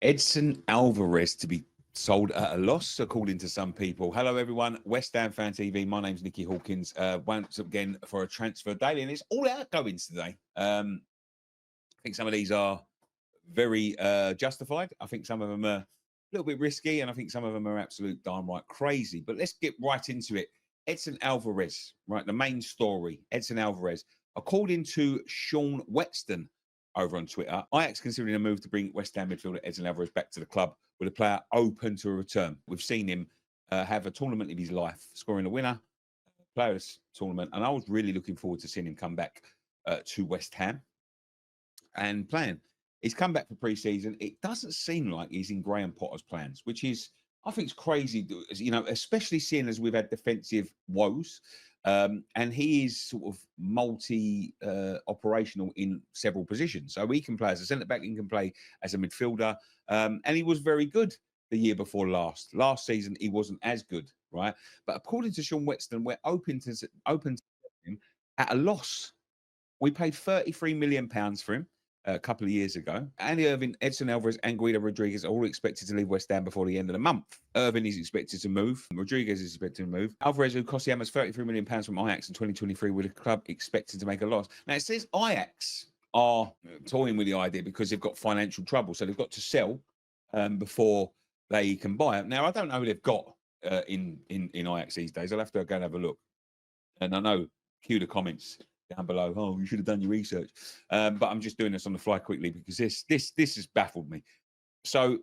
Edson Alvarez to be sold at a loss, according to some people. Hello, everyone. West Ham Fan TV. My name's Nicky Hawkins. Once again for a transfer daily, and it's all outgoings today. I think some of these are very justified. I think some of them are a little bit risky, and I think some of them are absolute downright crazy. But let's get right into it. Edson Alvarez, right? The main story. Edson Alvarez. According to Sean Whetstone over on Twitter, Ajax considering a move to bring West Ham midfielder Edson Alvarez back to the club with a player open to a return. We've seen him have a tournament of his life, scoring a winner, players tournament, and I was really looking forward to seeing him come back to West Ham and playing. He's come back for pre-season. It doesn't seem like he's in Graham Potter's plans, which is, I think, it's crazy. You know, especially seeing as we've had defensive woes, and he is sort of multi-operational in several positions. So he can play as a centre back, he can play as a midfielder, and he was very good the year before last. Last season he wasn't as good, right? But according to Sean Whetstone, we're open to him at a loss. We paid £33 million for him a couple of years ago. Andy Irving, Edson Alvarez, and Guido Rodriguez are all expected to leave West Ham before the end of the month. Irving is expected to move. Rodriguez is expected to move. Alvarez, who cost the Hammers £33 million from Ajax in 2023, with the club expected to make a loss. Now, it says Ajax are toying with the idea because they've got financial trouble. So they've got to sell before they can buy it. Now, I don't know who they've got in Ajax these days. I'll have to go and have a look. And I know, cue the comments down below. Oh, you should have done your research. But I'm just doing this on the fly quickly because this has baffled me. So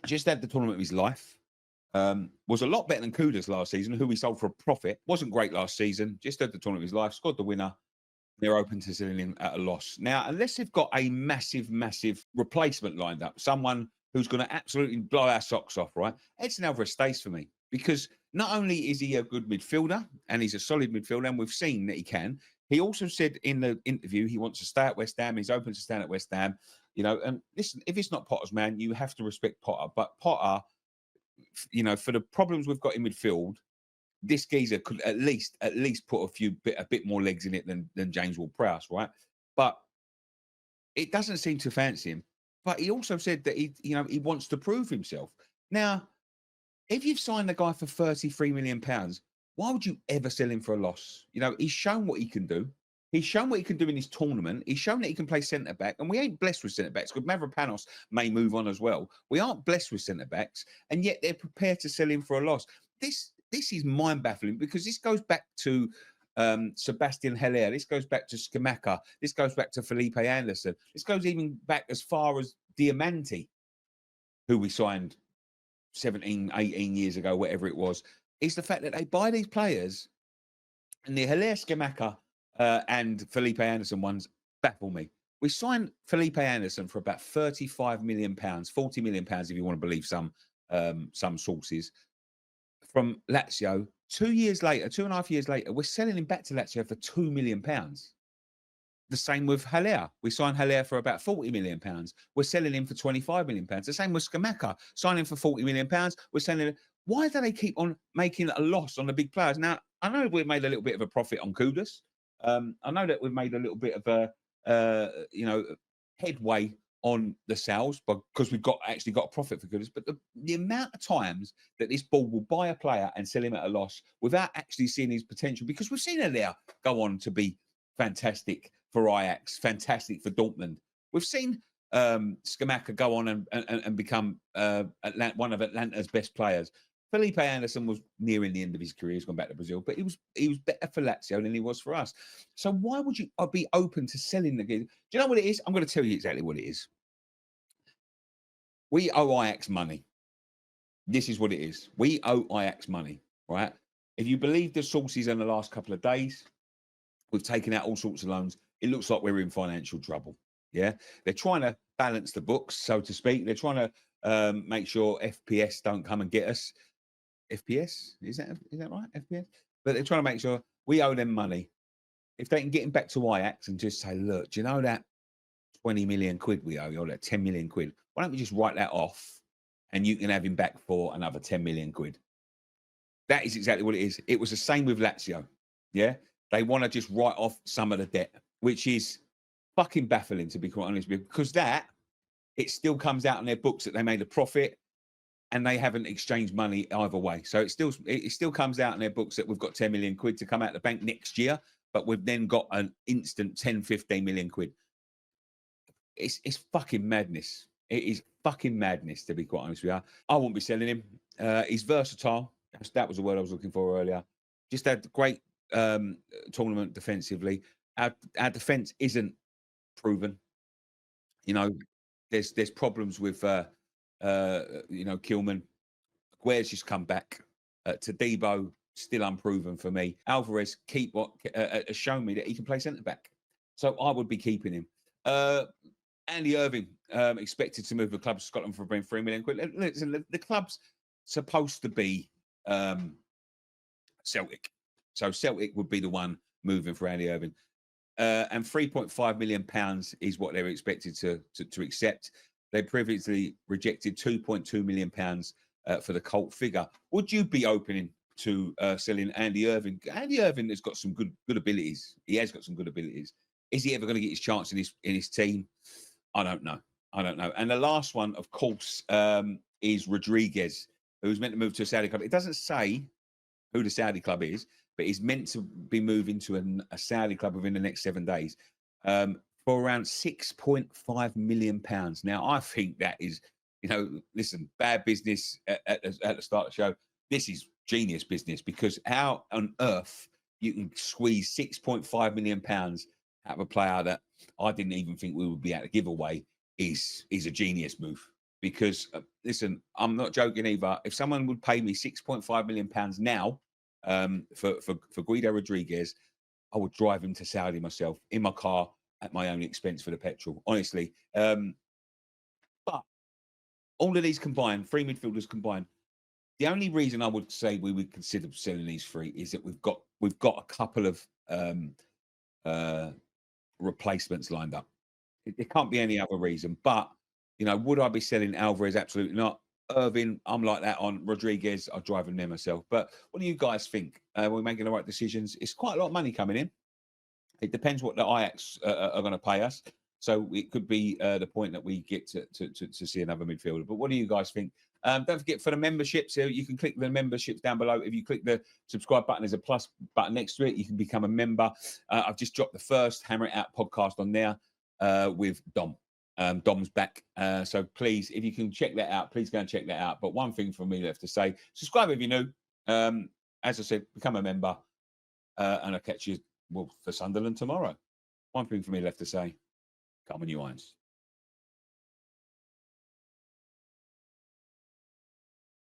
just had the tournament of his life. Was a lot better than Kudas last season, who we sold for a profit. Wasn't great last season. Just had the tournament of his life. Scored the winner. They're open to selling him at a loss. Now, unless they've got a massive replacement lined up, someone who's going to absolutely blow our socks off, right? Edson Alvarez stays for me because not only is he a good midfielder and he's a solid midfielder, and we've seen that he can. He also said in the interview he wants to stay at West Ham. He's open to staying at West Ham. You know, and listen, if it's not Potter's man, you have to respect Potter. But Potter, you know, for the problems we've got in midfield, this geezer could at least put a bit more legs in it than James Ward-Prowse, right? But it doesn't seem to fancy him. But he also said that he wants to prove himself. Now, if you've signed a guy for £33 million, why would you ever sell him for a loss? You know, he's shown what he can do. He's shown what he can do in his tournament. He's shown that he can play centre back, and we ain't blessed with centre backs because Mavropanos may move on as well. We aren't blessed with centre backs, and yet they're prepared to sell him for a loss. This is mind baffling because this goes back to Sebastian Haller. This goes back to Scamacca. This goes back to Felipe Anderson. This goes even back as far as Diamante, who we signed 17, 18 years ago, whatever it was. It's the fact that they buy these players, and the Haller, Scamacca, and Felipe Anderson ones baffle me. We signed Felipe Anderson for about £35 million, £40 million if you want to believe some sources, from Lazio. 2 years later, 2.5 years later, we're selling him back to Lazio for £2 million. The same with Haller. We signed Haller for about £40 million. We're selling him for £25 million. The same with Scamacca. Signing for £40 million. We're selling him. Why do they keep on making a loss on the big players? Now, I know we've made a little bit of a profit on Kudas. I know that we've made a little bit of a, headway on the sales because we've actually got a profit for Kudas. But the amount of times that this ball will buy a player and sell him at a loss without actually seeing his potential, because we've seen Haller go on to be fantastic for Ajax, fantastic for Dortmund. We've seen Scamacca go on and become one of Atlanta's best players. Felipe Anderson was nearing the end of his career. He's gone back to Brazil, but he was better for Lazio than he was for us. So why would you be open to selling the game? Do you know what it is? I'm going to tell you exactly what it is. We owe Ajax money. This is what it is. We owe Ajax money, right? If you believe the sources in the last couple of days, we've taken out all sorts of loans. It looks like we're in financial trouble. Yeah, they're trying to balance the books, so to speak. They're trying to make sure FPS don't come and get us. FPS? Is that right? FPS? But they're trying to make sure we owe them money. If they can get him back to Ajax and just say, look, do you know that 20 million quid we owe you, or that 10 million quid? Why don't we just write that off and you can have him back for another 10 million quid? That is exactly what it is. It was the same with Lazio. Yeah. They want to just write off some of the debt, which is fucking baffling, to be quite honest with you, because that it still comes out in their books that they made a profit, and they haven't exchanged money either way. So it still comes out in their books that we've got 10 million quid to come out of the bank next year, but we've then got an instant 10, 15 million quid. It's fucking madness. It is fucking madness, to be quite honest with you. I won't be selling him. He's versatile. That was the word I was looking for earlier. Just had a great tournament defensively. Our defense isn't proven. You know, there's problems with Kilman. Guerre's just come back. Tadibo still unproven for me. Alverez has shown me that he can play centre back, so I would be keeping him. Andy Irving expected to move the club to Scotland for about 3 million quid. Listen, the club's supposed to be Celtic, so Celtic would be the one moving for Andy Irving. And £3.5 million is what they were expected to accept. They previously rejected £2.2 million for the cult figure. Would you be opening to selling Andy Irving? Andy Irving has got some good abilities. He has got some good abilities. Is he ever going to get his chance in his team? I don't know. And the last one, of course, is Rodriguez, who's meant to move to a Saudi club. It doesn't say who the Saudi club is, but he's meant to be moving to a Saudi club within the next 7 days for around £6.5 million. Now, I think that is, listen, bad business at the start of the show. This is genius business, because how on earth you can squeeze £6.5 million out of a player that I didn't even think we would be able to give away is a genius move. Because, listen, I'm not joking either. If someone would pay me £6.5 million now for Guido Rodriguez, I would drive him to Saudi myself in my car at my own expense for the petrol, honestly. But all of these combined, three midfielders combined, the only reason I would say we would consider selling these three is that we've got a couple of replacements lined up. It can't be any other reason. But would I be selling Alverez? Absolutely not. Irving, I'm like that on Rodriguez. I'll drive him there myself. But what do you guys think? We're making the right decisions. It's quite a lot of money coming in. It depends what the Ajax are going to pay us. So it could be the point that we get to see another midfielder. But what do you guys think? Don't forget, for the memberships, you can click the memberships down below. If you click the subscribe button, there's a plus button next to it. You can become a member. I've just dropped the first Hammer It Out podcast on there with Dom. Dom's back. So please, if you can check that out, please go and check that out. But one thing for me left to say, subscribe if you're new. As I said, become a member. And I'll catch you, for Sunderland tomorrow. One thing for me left to say, come on, you irons.